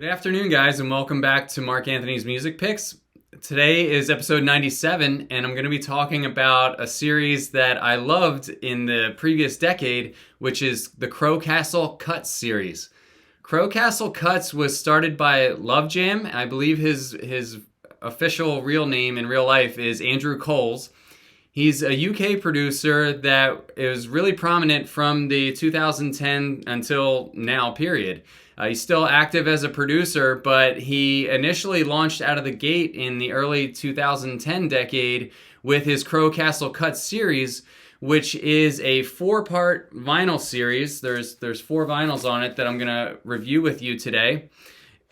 Good afternoon, guys, and welcome back to Mark Anthony's Music Picks. Today is episode 97, and I'm going to be talking about a series that I loved in the previous decade, which is the Crow Castle Cuts series. Crow Castle Cuts was started by Love Jam. I believe his official real name in real life is Andrew Coles. He's a UK producer that is really prominent from the 2010 until now period. He's still active as a producer, but he initially launched out of the gate in the early 2010 decade with his Crow Castle Cuts series, which is a 4-part vinyl series. There's 4 vinyls on it that I'm going to review with you today.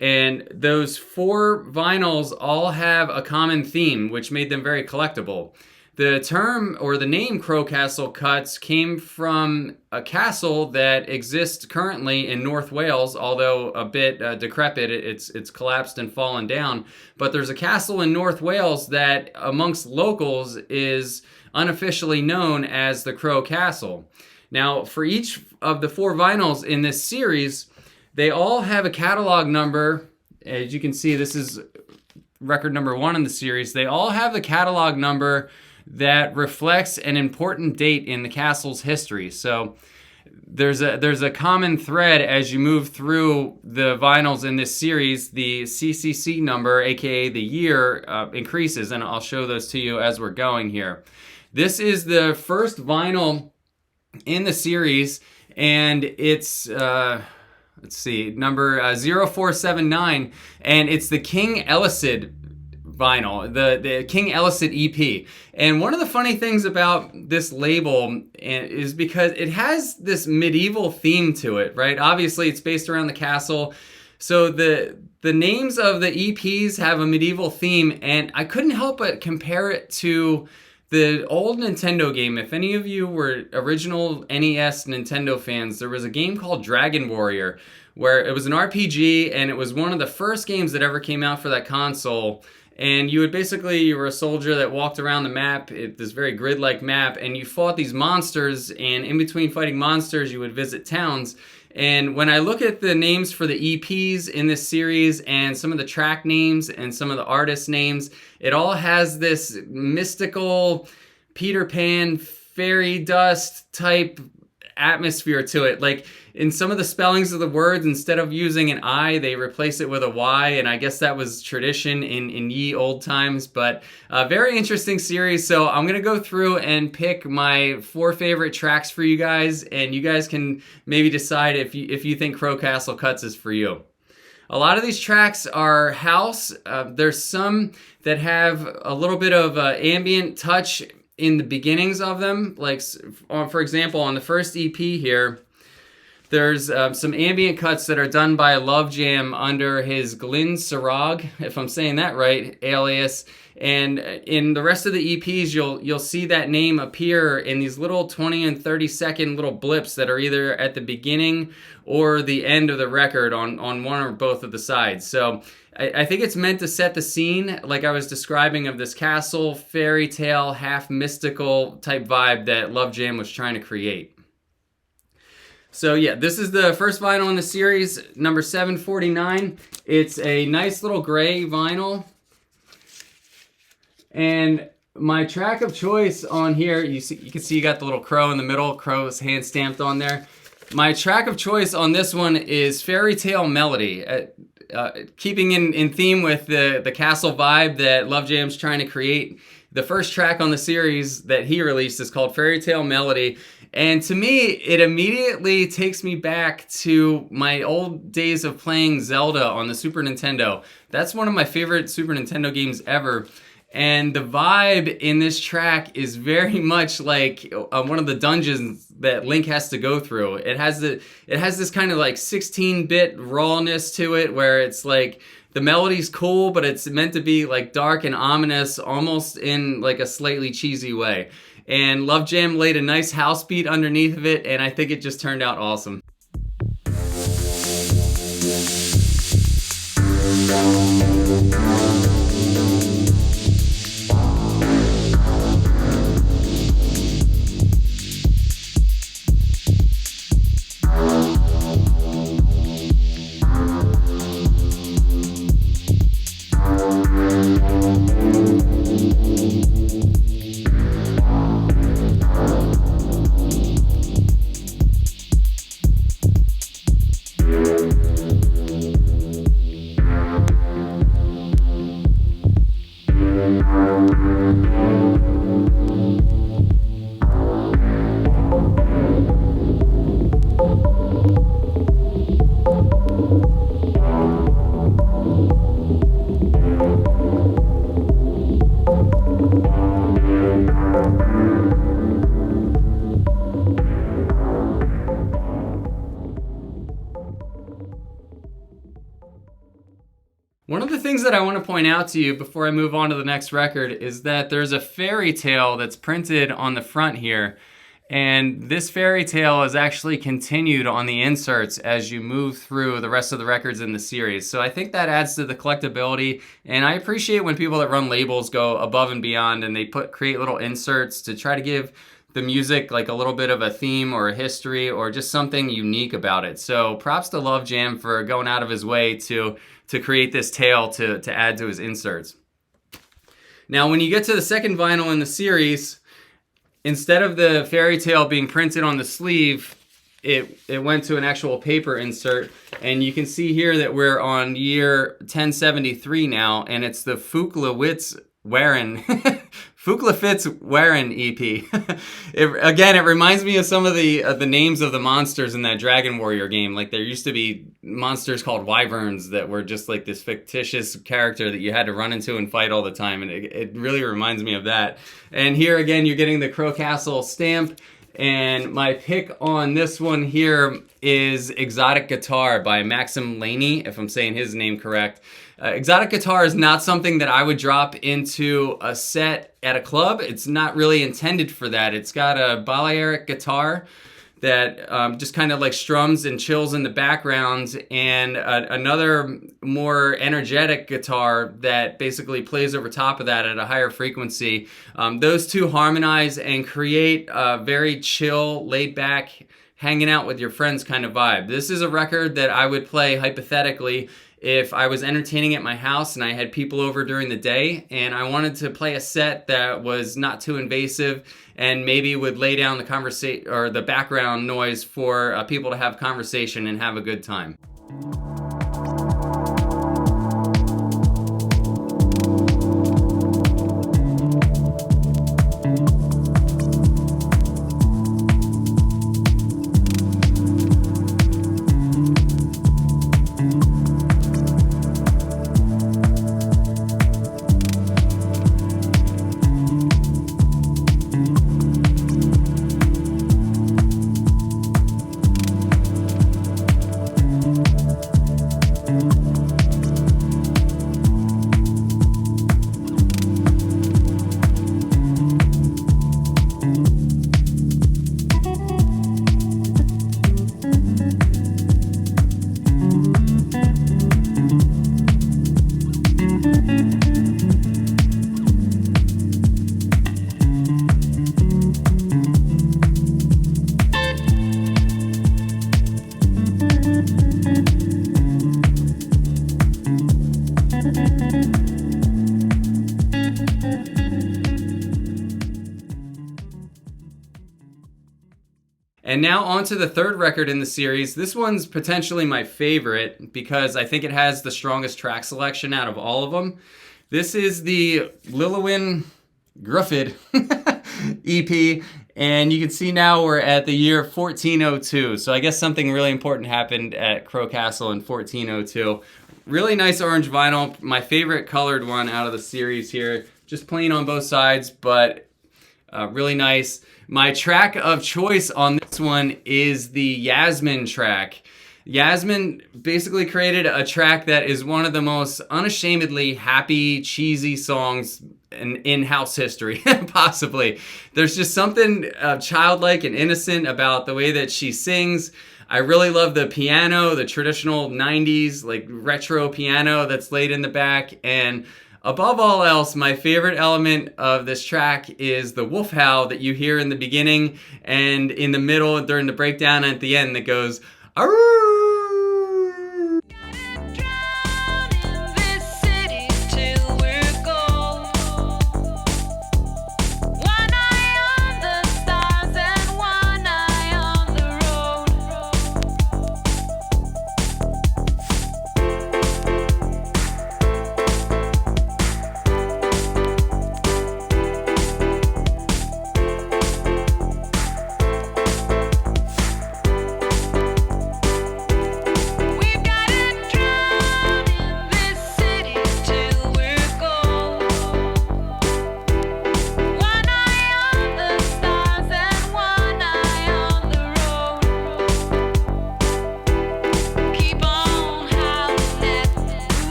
And those 4 vinyls all have a common theme, which made them very collectible. The term or the name Crow Castle Cuts came from a castle that exists currently in North Wales, although a bit decrepit. It's collapsed and fallen down. But there's a castle in North Wales that amongst locals is unofficially known as the Crow Castle. Now, for each of the 4 vinyls in this series, they all have a catalog number. As you can see, this is record number 1 in the series. They all have the catalog number that reflects an important date in the castle's history. So there's a common thread as you move through the vinyls in this series. The CCC number, aka the year, increases, and I'll show those to you as we're going here. This is the first vinyl in the series, and it's let's see, number 0479, and it's the King Elicid vinyl, the King Elicid EP. And one of the funny things about this label is because it has this medieval theme to it, right? Obviously, it's based around the castle. So the names of the EPs have a medieval theme, and I couldn't help but compare it to the old Nintendo game. If any of you were original NES Nintendo fans, there was a game called Dragon Warrior, where it was an RPG, and it was one of the first games that ever came out for that console. And you were a soldier that walked around the map, this very grid-like map, and you fought these monsters, and in between fighting monsters, you would visit towns. And when I look at the names for the EPs in this series and some of the track names and some of the artist names, it all has this mystical Peter Pan fairy dust type atmosphere to it. Like in some of the spellings of the words, instead of using an I, they replace it with a Y, and I guess that was tradition in ye old times. But a very interesting series. So I'm gonna go through and pick my 4 favorite tracks for you guys, and you guys can maybe decide if you think Crow Castle Cuts is for you. A lot of these tracks are house. There's some that have a little bit of ambient touch in the beginnings of them. Like, for example, on the first EP here, there's some ambient cuts that are done by Love Jam under his Glyn Sarag, if I'm saying that right, alias. And in the rest of the EPs, you'll see that name appear in these little 20 and 30 second little blips that are either at the beginning or the end of the record on one or both of the sides. So I think it's meant to set the scene, like I was describing, of this castle, fairy tale, half mystical type vibe that Love Jam was trying to create. So yeah, this is the first vinyl in the series, number 749. It's a nice little gray vinyl. And my track of choice on here, you can see you got the little crow in the middle, crow's hand stamped on there. My track of choice on this one is Fairy Tale Melody. Keeping in theme with the castle vibe that Love Jam's trying to create, the first track on the series that he released is called Fairy Tale Melody. And to me, it immediately takes me back to my old days of playing Zelda on the Super Nintendo. That's one of my favorite Super Nintendo games ever. And the vibe in this track is very much like one of the dungeons that Link has to go through. It has this kind of like 16-bit rawness to it, where it's like the melody's cool, but it's meant to be like dark and ominous, almost in like a slightly cheesy way. And Love Jam laid a nice house beat underneath of it, and I think it just turned out awesome. One of the things that I want to point out to you before I move on to the next record is that there's a fairy tale that's printed on the front here. And this fairy tale is actually continued on the inserts as you move through the rest of the records in the series. So I think that adds to the collectability. And I appreciate when people that run labels go above and beyond and they create little inserts to try to give the music like a little bit of a theme or a history or just something unique about it. So props to Love Jam for going out of his way to create this tale to add to his inserts. Now, when you get to the second vinyl in the series, instead of the fairy tale being printed on the sleeve, it went to an actual paper insert. And you can see here that we're on year 1073 now, and it's the Fuklawitz Waren Fuklafitz Waren EP. It reminds me of some of the names of the monsters in that Dragon Warrior game. Like there used to be monsters called wyverns that were just like this fictitious character that you had to run into and fight all the time, and it really reminds me of that. And here again, you're getting the Crow Castle stamp. And my pick on this one here is Exotic Guitar by Maxim Laney, if I'm saying his name correct. Exotic Guitar is not something that I would drop into a set at a club. It's not really intended for that. It's got a Balearic guitar that just kind of like strums and chills in the background, and another more energetic guitar that basically plays over top of that at a higher frequency. Those two harmonize and create a very chill, laid back, hanging out with your friends kind of vibe. This is a record that I would play hypothetically if I was entertaining at my house and I had people over during the day and I wanted to play a set that was not too invasive and maybe would lay down the conversation or the background noise for people to have conversation and have a good time. And now on to the third record in the series. This one's potentially my favorite because I think it has the strongest track selection out of all of them. This is the Lillywin Gruffid EP, and you can see now we're at the year 1402. So I guess something really important happened at Crow Castle in 1402. Really nice orange vinyl, my favorite colored one out of the series here. Just plain on both sides, but really nice. My track of choice on this one is the Yasmin track. Yasmin basically created a track that is one of the most unashamedly happy, cheesy songs in house history, possibly. There's just something childlike and innocent about the way that she sings. I really love the piano, the traditional 90s, like retro piano that's laid in the back. And above all else, my favorite element of this track is the wolf howl that you hear in the beginning and in the middle during the breakdown at the end that goes, "Arroo!"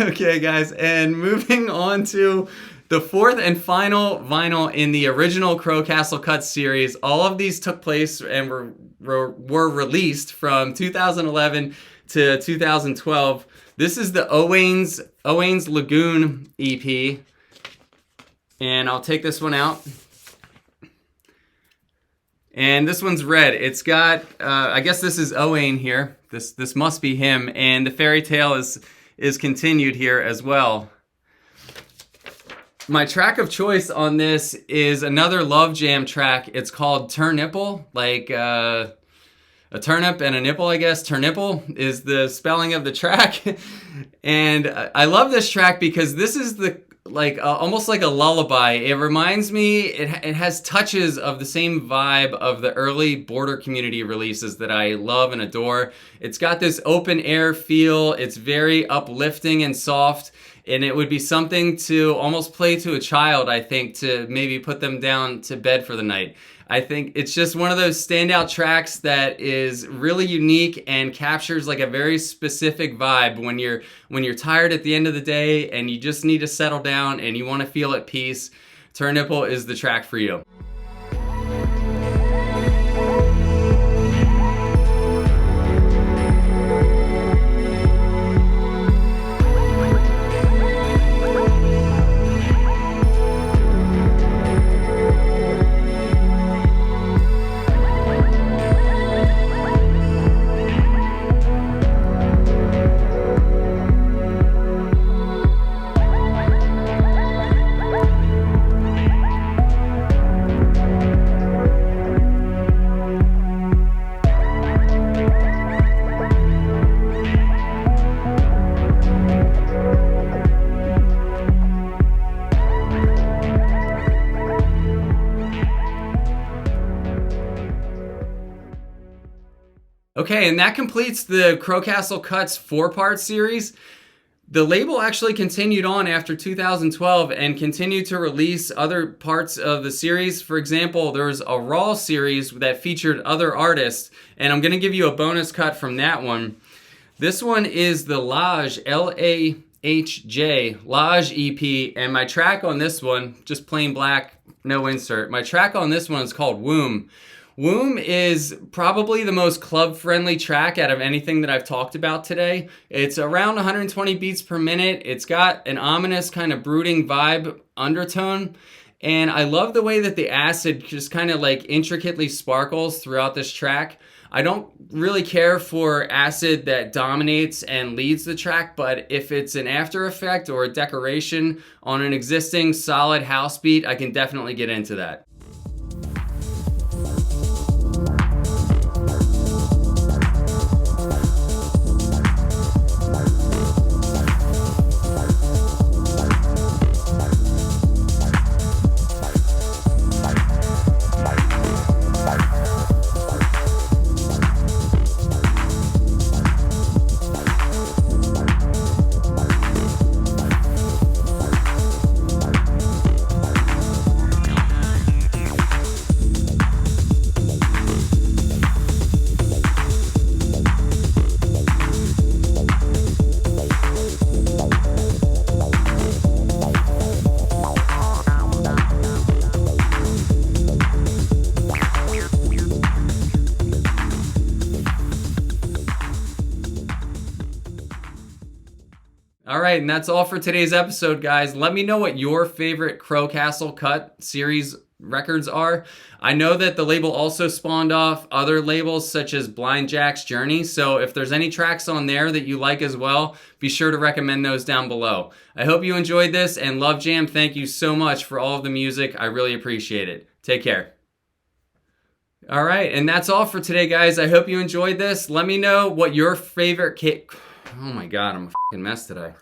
Okay, guys, and moving on to the fourth and final vinyl in the original Crow Castle Cuts series. All of these took place and were released from 2011 to 2012. This is the Owains Lagoon EP, and I'll take this one out. And this one's red. It's got, I guess this is Owain here. This must be him, and the fairy tale is continued here as well. My track of choice on this is another Love Jam track. It's called Turnipple, like a turnip and a nipple, I guess. Turnipple is the spelling of the track. And I love this track because this is almost like a lullaby. It reminds me, it has touches of the same vibe of the early Border Community releases that I love and adore. It's got this open air feel. It's very uplifting and soft. And it would be something to almost play to a child, I think, to maybe put them down to bed for the night. I think it's just one of those standout tracks that is really unique and captures like a very specific vibe when you're tired at the end of the day and you just need to settle down and you want to feel at peace. Turnipple is the track for you. Okay, and that completes the Crow Castle Cuts 4-part series. The label actually continued on after 2012 and continued to release other parts of the series. For example, there was a Raw series that featured other artists, and I'm going to give you a bonus cut from that one. This one is the Laj, L-A-H-J, Laj EP, and my track on this one, just plain black, no insert. My track on this one is called Womb. Womb is probably the most club-friendly track out of anything that I've talked about today. It's around 120 beats per minute. It's got an ominous kind of brooding vibe undertone. And I love the way that the acid just kind of like intricately sparkles throughout this track. I don't really care for acid that dominates and leads the track, but if it's an after effect or a decoration on an existing solid house beat, I can definitely get into that. All right, and that's all for today's episode, guys. Let me know what your favorite Crow Castle Cut series records are. I know that the label also spawned off other labels such as Blind Jack's Journey, so if there's any tracks on there that you like as well, be sure to recommend those down below. I hope you enjoyed this, and Love Jam, thank you so much for all of the music. I really appreciate it. Take care. All right, and that's all for today, guys. I hope you enjoyed this. Let me know what your favorite Oh my God, I'm a fucking mess today.